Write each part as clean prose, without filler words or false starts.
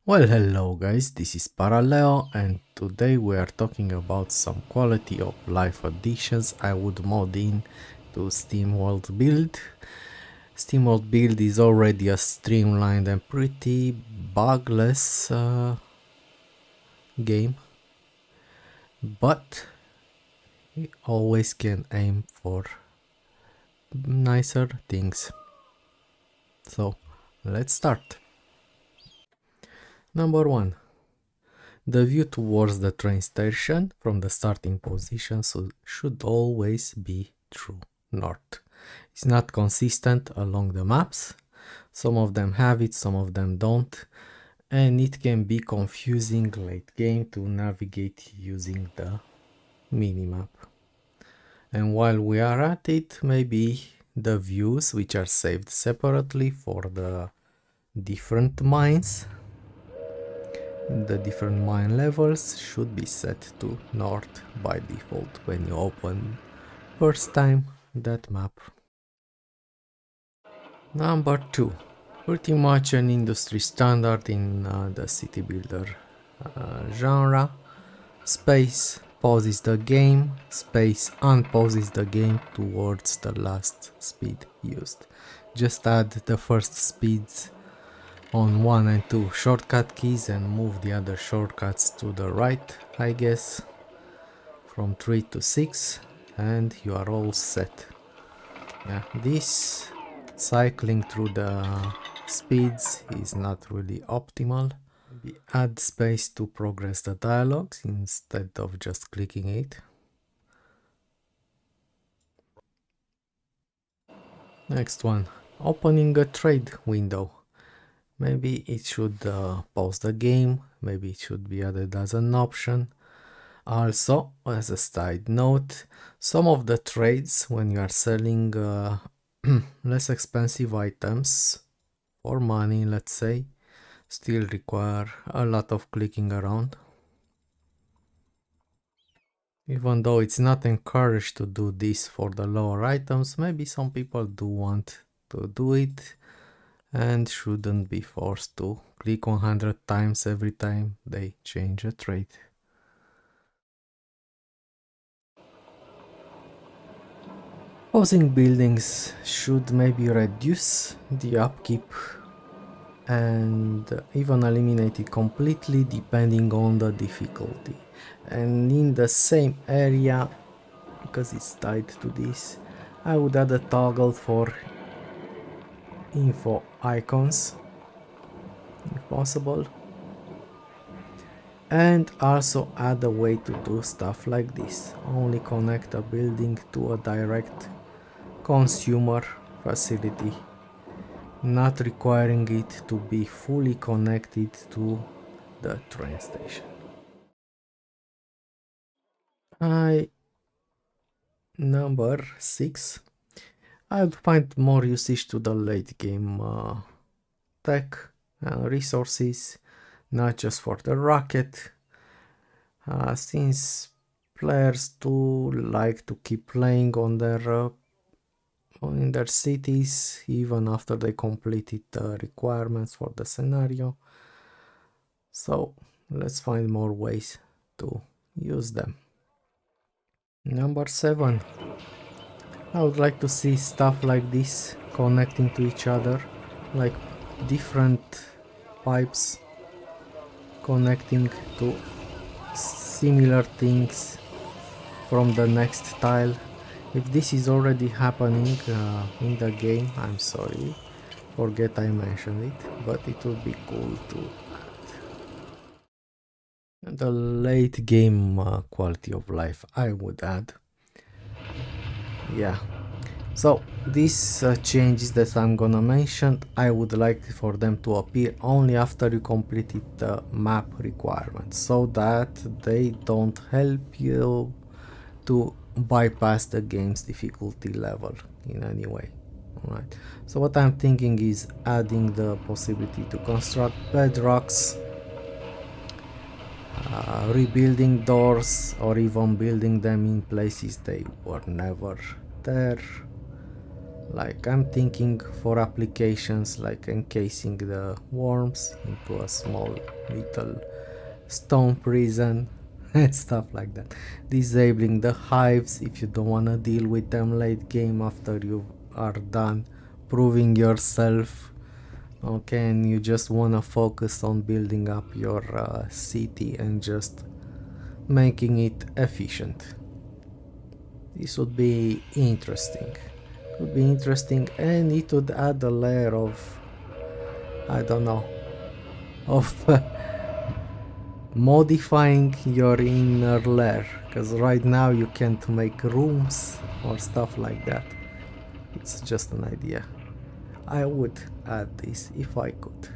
Well, hello guys, this is Paraleo and today we are talking about some quality of life additions I would mod in to SteamWorld Build. SteamWorld Build is already a streamlined and pretty bugless game, but you always can aim for nicer things. So let's start. Number 1. The view towards the train station from the starting position should always be true north. It's not consistent along the maps. Some of them have it, some of them don't, and it can be confusing late game to navigate using the minimap. And while we are at it, maybe the views which are saved separately for the different mines, the different mine levels should be set to north by default when you open first time that map. Number 2. Pretty much an industry standard in the city builder genre. Space pauses the game, space unpauses the game towards the last speed used. Just add the first speeds on 1 and 2 shortcut keys and move the other shortcuts to the right, I guess, from 3 to 6, and you are all set. Yeah, this cycling through the speeds is not really optimal. We add space to progress the dialogues instead of just clicking it. Next one, opening a trade window. Maybe it should pause the game, maybe it should be added as an option. Also, as a side note, some of the trades when you are selling less expensive items for money, let's say, still require a lot of clicking around. Even though it's not encouraged to do this for the lower items, maybe some people do want to do it and shouldn't be forced to click 100 times every time they change a trade. Housing buildings should maybe reduce the upkeep and even eliminate it completely depending on the difficulty. And in the same area, because it's tied to this, I would add a toggle for info icons if possible, and also add a way to do stuff like this: only connect a building to a direct consumer facility, not requiring it to be fully connected to the train station. Number 6, I would find more usage to the late game tech and resources, not just for the rocket, since players do like to keep playing on their in their cities even after they completed the requirements for the scenario. So let's find more ways to use them. Number 7, I would like to see stuff like this connecting to each other, like different pipes connecting to similar things from the next tile. If this is already happening in the game, I'm sorry, forget I mentioned it, but it would be cool to add. The late game quality of life I would add. Yeah, so these changes that I'm gonna mention, I would like for them to appear only after you completed the map requirements, so that they don't help you to bypass the game's difficulty level in any way. Alright, so what I'm thinking is adding the possibility to construct bedrocks, rebuilding doors, or even building them in places they were never there. Like I'm thinking for applications like encasing the worms into a small little stone prison and stuff like that. Disabling the hives if you don't want to deal with them late game after you are done proving yourself. Okay, and you just want to focus on building up your city and just making it efficient. This would be interesting. Would be interesting, and it would add a layer of, I don't know, of modifying your inner layer, because right now you can't make rooms or stuff like that. It's just an idea. I would add this if I could.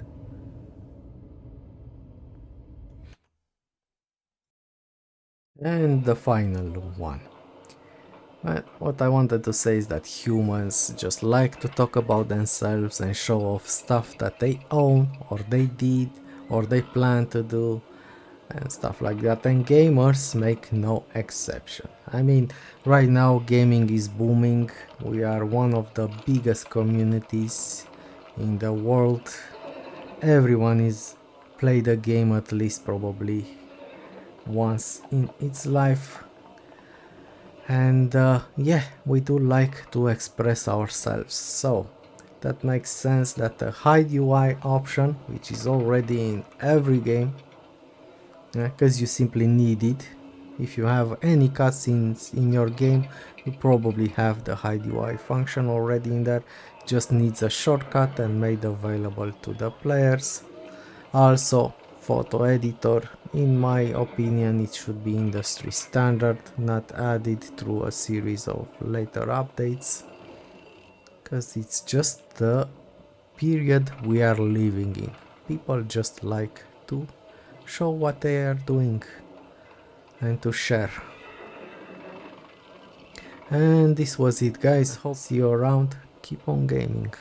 And the final one. But what I wanted to say is that humans just like to talk about themselves and show off stuff that they own or they did or they plan to do and stuff like that, and gamers make no exception. I mean, right now gaming is booming. We are one of the biggest communities in the world. Everyone is played a game at least probably once in its life, and yeah, we do like to express ourselves, so that makes sense that the hide UI option, which is already in every game, because you simply need it. If you have any cutscenes in your game, you probably have the hide UI function already in there. Just needs a shortcut and made available to the players. Also, photo editor, in my opinion it should be industry standard, not added through a series of later updates, because it's just the period we are living in. People just like to show what they are doing and to share. And this was it, guys. Hope see you around. Keep on gaming.